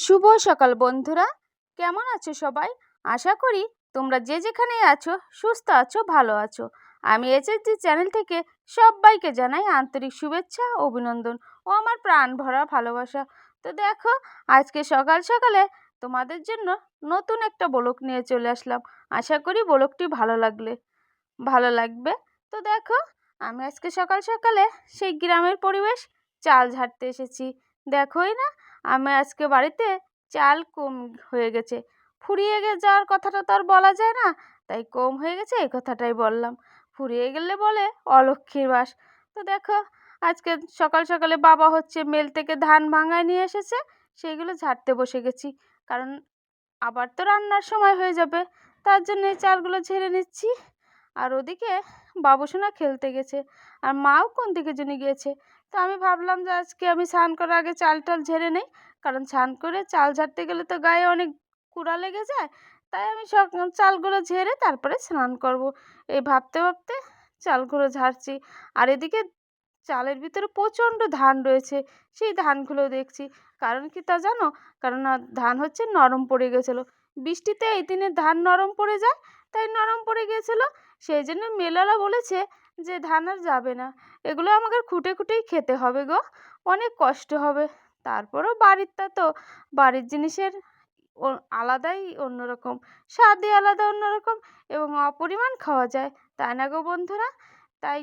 শুভ সকাল বন্ধুরা, কেমন আছো সবাই? আশা করি তোমরা যে যেখানেই আছো সুস্থ আছো, ভালো আছো। আমি এইচএসডি চ্যানেল থেকে সবাইকে জানাই আন্তরিক শুভেচ্ছা, অভিনন্দন ও আমার প্রাণ ভরা ভালোবাসা। তো দেখো, আজকে সকাল সকালে তোমাদের জন্য নতুন একটা ব্লগ নিয়ে চলে আসলাম। আশা করি ব্লগটি ভালো লাগবে। তো দেখো, আমি আজকে সকাল সকালে সেই গ্রামের পরিবেশ চাল ঝাড়তে এসেছি। দেখোই না, আমি আজকে বাড়িতে চাল কম হয়ে গেছে। ফুরিয়ে যাওয়ার কথাটা তো আর বলা যায় না, তাই কম হয়ে গেছে এই কথাটাই বললাম। ফুরিয়ে গেলে বলে অলক্ষ্মীর বাস। তো দেখো, আজকে সকাল সকালে বাবা হচ্ছে মেল থেকে ধান ভাঙায় নিয়ে এসেছে, সেইগুলো ঝাড়তে বসে গেছি। কারণ আবার তো রান্নার সময় হয়ে যাবে, তার জন্য এই চালগুলো ঝেড়ে নিচ্ছি। আর ওদিকে বাবুসোনা খেলতে গেছে, আর মাও কোন দিকে জেনে গিয়েছে। তো আমি ভাবলাম যে আজকে আমি স্নান করার আগে চাল টাল ঝেড়ে নেই, কারণ স্নান করে চাল ঝাড়তে গেলে তো গায়ে অনেক কুড়া লেগে যায়। তাই আমি সব চালগুলো ঝেড়ে তারপরে স্নান করব, এই ভাবতে ভাবতে চালগুলো ঝাড়ছি। আর এদিকে চালের ভিতরে প্রচণ্ড ধান রয়েছে, সেই ধানগুলো দেখছি। কারণ কি তা জানো? কারণ ধান হচ্ছে নরম পড়ে গেছিলো বৃষ্টিতে, এই দিনে ধান নরম পড়ে যায়, তাই নরম পড়ে গিয়েছিলো। সেই জন্য মেলারা বলেছে যে ধান আর যাবে না, এগুলো আমাকে খুঁটে খুঁটেই খেতে হবে গো, অনেক কষ্ট হবে। তারপরেও বাড়িরটা তো, বাড়ির জিনিসের আলাদাই অন্যরকম, স্বাদই আলাদা অন্যরকম, এবং অপরিমাণ খাওয়া যায়, তাই না গো বন্ধুরা? তাই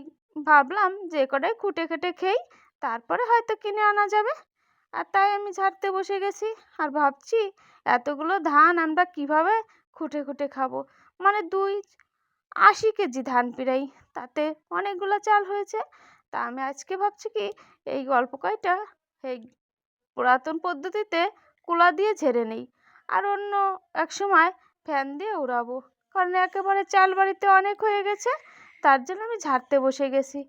ভাবলাম যে কটাই খুঁটে খেটে খেই, তারপরে হয়তো কিনে আনা যাবে। আর তাই আমি ঝাড়তে বসে গেছি। আর ভাবছি এতগুলো ধান আমরা কিভাবে খুঁটে খুঁটে খাবো। মানে 80 কেজি ধান প্রায়, তাতে অনেকগুলো চাল হয়েছে। তা আমি আজকে ভাবছি কি, এই গল্প কয়টা এই পুরাতন পদ্ধতিতে কুলা দিয়ে ঝেড়ে নেই, আর অন্য এক সময় ফ্যান দিয়ে উড়াবো। কারণ একেবারে চাল বাড়িতে অনেক হয়ে গেছে, তার জন্য আমি ঝাড়তে বসে গেছি।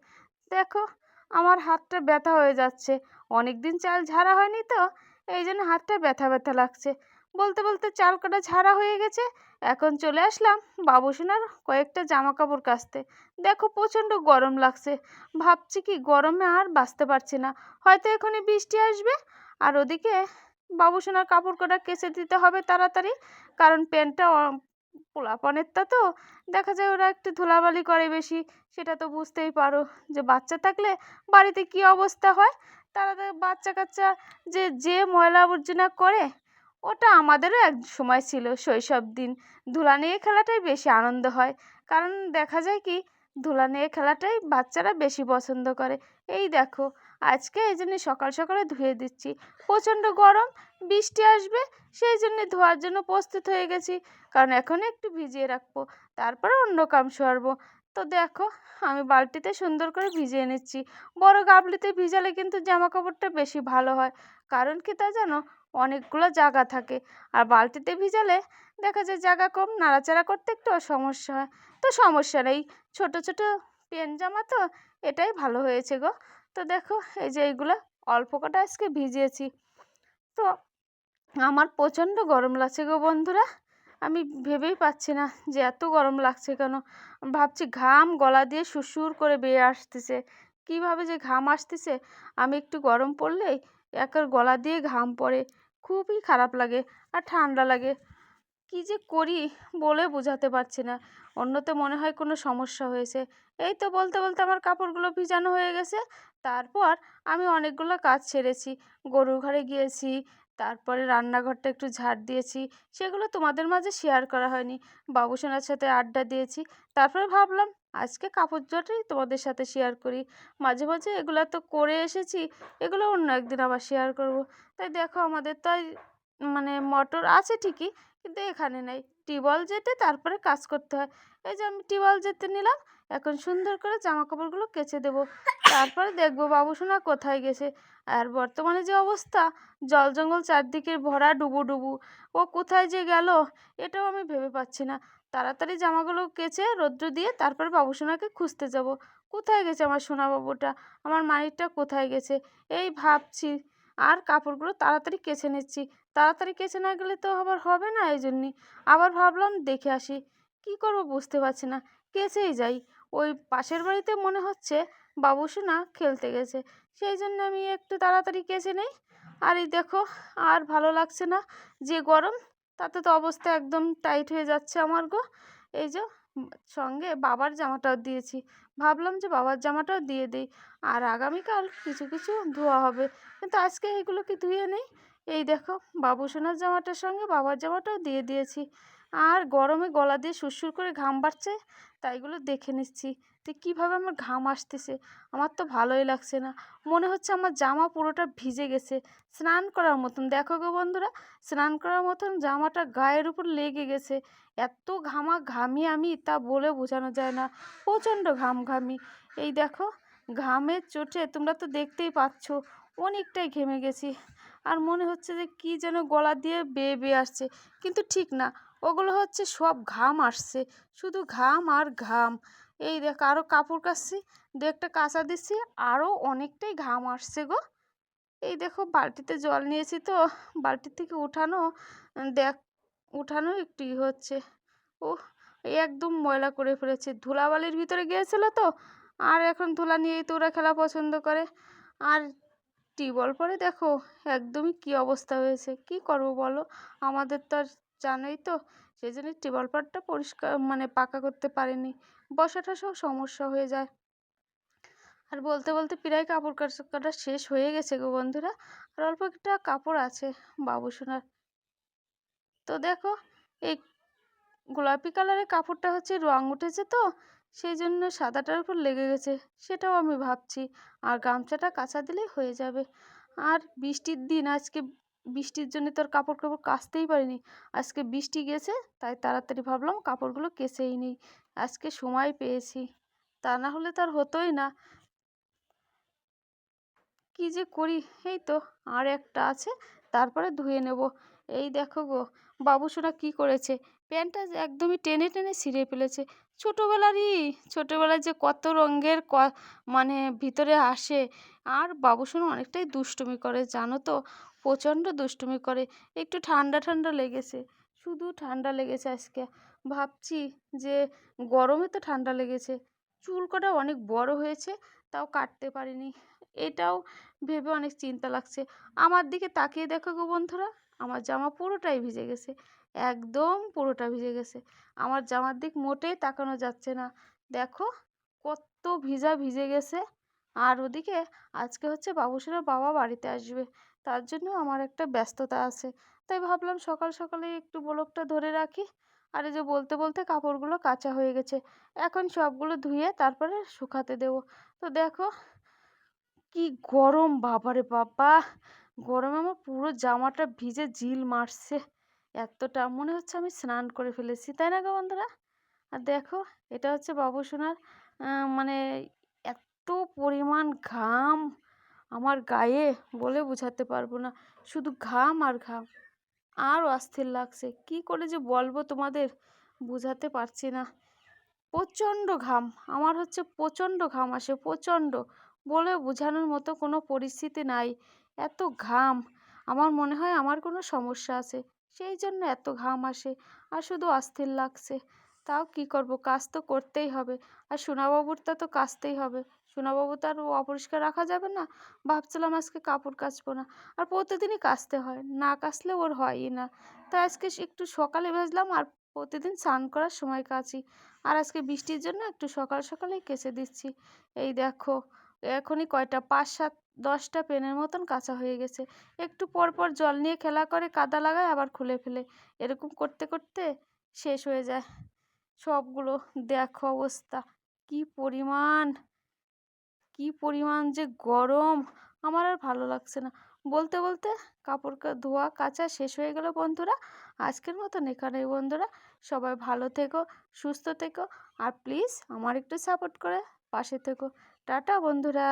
দেখো, আমার হাতটা ব্যথা হয়ে যাচ্ছে, অনেক দিন চাল ঝাড়া হয়নি তো, এই জন্য হাতটা ব্যথা ব্যথা লাগছে। বলতে বলতে চাল কাটা ঝাড়া হয়ে গেছে। এখন চলে আসলাম বাবুসোনার কয়েকটা জামা কাপড় কাচতে। দেখো, প্রচণ্ড গরম লাগছে, ভাবছি কি গরমে আর বাঁচতে পারছি না, হয়তো এখনই বৃষ্টি আসবে। আর ওদিকে বাবুসোনার কাপড় কটা কেচে দিতে হবে তাড়াতাড়ি, কারণ প্যান্টটা পোলাপানেরটা তো, দেখা যায় ওরা একটু ধুলাবালি করে বেশি। সেটা তো বুঝতেই পারো যে বাচ্চা থাকলে বাড়িতে কি অবস্থা হয়। তারা তো বাচ্চা কাচ্চা যে যে ময়লা আবর্জনা করে, ওটা আমাদেরও এক সময় ছিল শৈশব দিন। ধুলা নিয়ে খেলাটাই বেশি আনন্দ হয়, কারণ দেখা যায় কি ধুলা নিয়ে খেলাটাই বাচ্চারা বেশি পছন্দ করে। এই দেখো, আজকে এই জন্য সকাল সকালে ধুয়ে দিচ্ছি। প্রচণ্ড গরম, বৃষ্টি আসবে, সেই জন্য ধোয়ার জন্য প্রস্তুত হয়ে গেছি। কারণ এখন একটু ভিজিয়ে রাখবো, তারপরে অন্য কাম সারবো। তো দেখো, আমি বালতিতে সুন্দর করে ভিজিয়ে নিচ্ছি। বড় গাবলিতে ভিজালে কিন্তু জামা কাপড়টা বেশি ভালো হয়। কারণ কি তা জানো? অনেকগুলো জায়গা থাকে, আর বালতিতে ভিজালে দেখা যায় জায়গা কম, নাড়াচাড়া করতে একটু সমস্যা হয়। তো সমস্যা নেই, ছোট ছোট প্যান্ট জামা তো, এটাই ভালো হয়েছে গো। তো দেখো, এই যে এইগুলো অল্প কটা আজকে ভিজিয়েছি। তো আমার প্রচণ্ড গরম লাগছে গো বন্ধুরা, আমি ভেবেই পাচ্ছি না যে এত গরম লাগছে কেন। ভাবছি ঘাম গলা দিয়ে সুরসুর করে বেয়ে আসতেছে, কিভাবে যে ঘাম আসতেছে। আমি একটু গরম পড়লেই একের গলা দিয়ে ঘাম পড়ে, খুবই খারাপ লাগে আর ঠান্ডা লাগে। কি যে করি বলে বোঝাতে পারছি না, অন্যতে মনে হয় কোনো সমস্যা হয়েছে। এই তো বলতে বলতে আমার কাপড়গুলো ভিজানো হয়ে গেছে। তারপর আমি অনেকগুলো কাজ ছেড়েছি, গরুর ঘরে গিয়েছি, তারপরে রান্নাঘরটা একটু ঝাড় দিয়েছি, সেগুলো তোমাদের মাঝে শেয়ার করা হয়নি। বাবুসোনার সাথে আড্ডা দিয়েছি, তারপরে ভাবলাম আজকে কাপড় জোটাই তোমাদের সাথে শেয়ার করি। মাঝে মাঝে এগুলো তো করে এসেছি, এগুলো অন্য একদিন আবার শেয়ার করব। তাই দেখো, আমাদের তাই মানে মোটর আছে ঠিকই, কিন্তু এখানে নেই, টিউবওয়েল যেতে তারপরে কাজ করতে হয়। এই যে আমি টিউবওয়েল যেতে নিলাম, এখন সুন্দর করে জামা কাপড়গুলো কেচে দেবো, তারপরে দেখবো বাবুসোনা কোথায় গেছে। আর বর্তমানে যে অবস্থা, জল জঙ্গল চারদিকে ভরা, ডুবু ডুবু, ও কোথায় যে গেল এটাও আমি ভেবে পাচ্ছি না। তাড়াতাড়ি জামাগুলো কেচে রৌদ্র দিয়ে তারপরে বাবুসোনাকে খুঁজতে যাব। কোথায় গেছে আমার সোনা বাবুটা, আমার মানিকটা কোথায় গেছে, এই ভাবছি। আর কাপড়গুলো তাড়াতাড়ি কেচে নিচ্ছি, তাড়াতাড়ি কেচে না গেলে তো আবার হবে না, এই জন্যই আবার ভাবলাম দেখে আসি। কি করব বুঝতে পারছি না, কেচেই যাই। ওই পাশের বাড়িতে মনে হচ্ছে বাবুসোনা খেলতে গেছে, সেই জন্য আমি একটু তাড়াতাড়ি কেচে নেই। আর এই দেখো, আর ভালো লাগছে না, যে গরম, তাতে তো অবস্থা একদম টাইট হয়ে যাচ্ছে আমার গো। এই যে সঙ্গে বাবার জামাটাও দিয়েছি, ভাবলাম যে বাবার জামাটাও দিয়ে দিই, আর আগামীকাল কিছু কিছু ধোয়া হবে, কিন্তু আজকে এগুলোকে ধুয়ে নেই। এই দেখো, বাবু সোনার জামাটার সঙ্গে বাবার জামাটাও দিয়ে দিয়েছি। আর গরমে গলা দিয়ে সুরসুর করে ঘাম বাড়ছে, তাই এগুলো দেখে নিচ্ছি তো কীভাবে আমার ঘাম আসতেছে। আমার তো ভালোই লাগছে না, মনে হচ্ছে আমার জামা পুরোটা ভিজে গেছে, স্নান করার মতন। দেখো গো বন্ধুরা, স্নান করার মতন জামাটা গায়ের উপর লেগে গেছে। এত ঘামি আমি, তা বলে বোঝানো যায় না, প্রচণ্ড ঘামি। এই দেখো, ঘামের চোটে তোমরা তো দেখতেই পাচ্ছ, অনেকটাই ঘেমে গেছি। আর মনে হচ্ছে যে কি যেন গলা দিয়ে বেয়ে বেয়ে আসছে, কিন্তু ঠিক না, ওগুলো হচ্ছে সব ঘাম আসছে, শুধু ঘাম আর ঘাম। এই দেখ, আরও কাপড় কাচ্ছি, দু একটা কাঁচা দিচ্ছি, আরও অনেকটাই ঘাম আসছে গো। এই দেখো, বালতিতে জল নিয়েছি তো, বালতির থেকে উঠানো, দেখ, উঠানো একটু হচ্ছে। ও, এই একদম ময়লা করে ফেলেছে, ধুলাবালির ভিতরে গিয়েছিল তো, আর এখন ধুলা নিয়েই তো ওরা খেলা পছন্দ করে। আর টিউবওয়েল পরে দেখো একদমই কি অবস্থা হয়েছে, কি করব বলো, আমাদের তো আর জানোই তো, সেই জন্য টিউবওয়েল পাড়টা পরিষ্কার মানে পাকা করতে পারিনি, বসা টসাও সমস্যা হয়ে যায়। আর বলতে বলতে প্রায় কাপড় কাটা শেষ হয়ে গেছে গো বন্ধুরা, আর অল্প একটা কাপড় আছে বাবু সোনার। তো দেখো, এই গোলাপি কালারের কাপড়টা হচ্ছে রং উঠেছে তো, সেই জন্য সাদাটার উপর লেগে গেছে, সেটাও আমি ভাবছি। আর গামছাটা কাচা দিলেই হয়ে যাবে। আর বৃষ্টির দিন আজকে, বৃষ্টির জন্য তো আর কাপড় কাচতেই পারিনি, আজকে বৃষ্টি গেছে, তাই তাড়াতাড়ি ভাবলাম কাপড়গুলো কেচেই নিই, আজকে সময় পেয়েছি, তা না হলে তো আর হতোই না। কি যে করি, এই তো আর একটা আছে, তারপরে ধুয়ে নেব। এই দেখো গো, বাবুসোনা কি করেছে, প্যান্টটা একদমই টেনে টেনে ছিঁড়ে ফেলেছে। ছোটোবেলায় যে কত রঙের মানে ভিতরে আসে। আর বাবুসোনা অনেকটাই দুষ্টুমি করে জানো তো, প্রচণ্ড দুষ্টুমি করে। একটু ঠান্ডা ঠান্ডা লেগেছে, শুধু ঠান্ডা লেগেছে আজকে। ভাবছি যে গরমে তো ঠান্ডা লেগেছে, চুল কটা অনেক বড় হয়েছে, তাও কাটতে পারিনি, এটাও ভেবে অনেক চিন্তা লাগছে। আমার দিকে তাকিয়ে দেখো গো বন্ধুরা, আমার জামা পুরোটাই ভিজে গেছে, একদম পুরোটা ভিজে গেছে। আমার জামার দিক মোটেই তাকানো যাচ্ছে না, দেখো কত ভিজে গেছে। আর ওদিকে আজকে হচ্ছে বাবুসোনার বাবা বাড়িতে আসবে, তার জন্য আমার একটা ব্যস্ততা আছে, তাই ভাবলাম সকাল সকালে একটু ব্লগটা ধরে রাখি। আর এই যে বলতে বলতে কাপড়গুলো কাচা হয়ে গেছে, এখন সবগুলো ধুয়ে তারপরে শুকাতে দেবো। তো দেখো কি গরম, বাবারে বাবা, গরমে আমার পুরো জামাটা ভিজে জিল মারছে, এতটা মনে হচ্ছে আমি স্নান করে ফেলেছি, তাই না গো বন্ধুরা। আর দেখো, এটা হচ্ছে বাবু সোনার মানে এত পরিমাণ ঘাম আমার গায়ে, বলে বোঝাতে পারবো না, শুধু ঘাম আর ঘাম। আর অস্থির লাগছে, কি করে যে বলবো তোমাদের, বোঝাতে পারছি না। প্রচণ্ড ঘাম, আমার হচ্ছে প্রচণ্ড ঘাম আসে, প্রচণ্ড, বলে বোঝানোর মতো কোনো পরিস্থিতি নাই। এত ঘাম, আমার মনে হয় আমার কোনো সমস্যা আছে, সেই জন্য এত ঘাম আসে। আর শুধু অস্থির লাগছে, তাও কি করব, কাজ তো করতেই হবে। আর সোনাবাবুরটা তো কাচতেই হবে, সোনাবাবু তো আর অপরিষ্কার রাখা যাবে না। ভাবছিলাম আজকে কাপড় কাচবো না, আর প্রতিদিনই কাচতে হয়, না কাচলে ওর হয়ই না। তাই আজকে একটু সকালে ভেজলাম, আর প্রতিদিন স্নান করার সময় কাচি। আর আজকে বৃষ্টির জন্য একটু সকাল সকালেই কেচে দিচ্ছি। এই দেখো, এখনই কয়টা 5, 7, 10টা পেনের মতন কাঁচা হয়ে গেছে। একটু পর পর জল নিয়ে খেলা করে, কাদা লাগায় আবার খুলে ফেলে, এরকম করতে করতে শেষ হয়ে যায় সবগুলো। দেখো অবস্থা, কি পরিমাণ, কি পরিমাণ যে গরম, আমার আর ভালো লাগছে না। বলতে বলতে কাপড় ধোয়া কাচা শেষ হয়ে গেল বন্ধুরা। আজকের মতন এখানেই বন্ধুরা, সবাই ভালো থেকো, সুস্থ থেকো, আর প্লিজ আমার একটু সাপোর্ট করে পাশে থেকো। টাটা বন্ধুরা।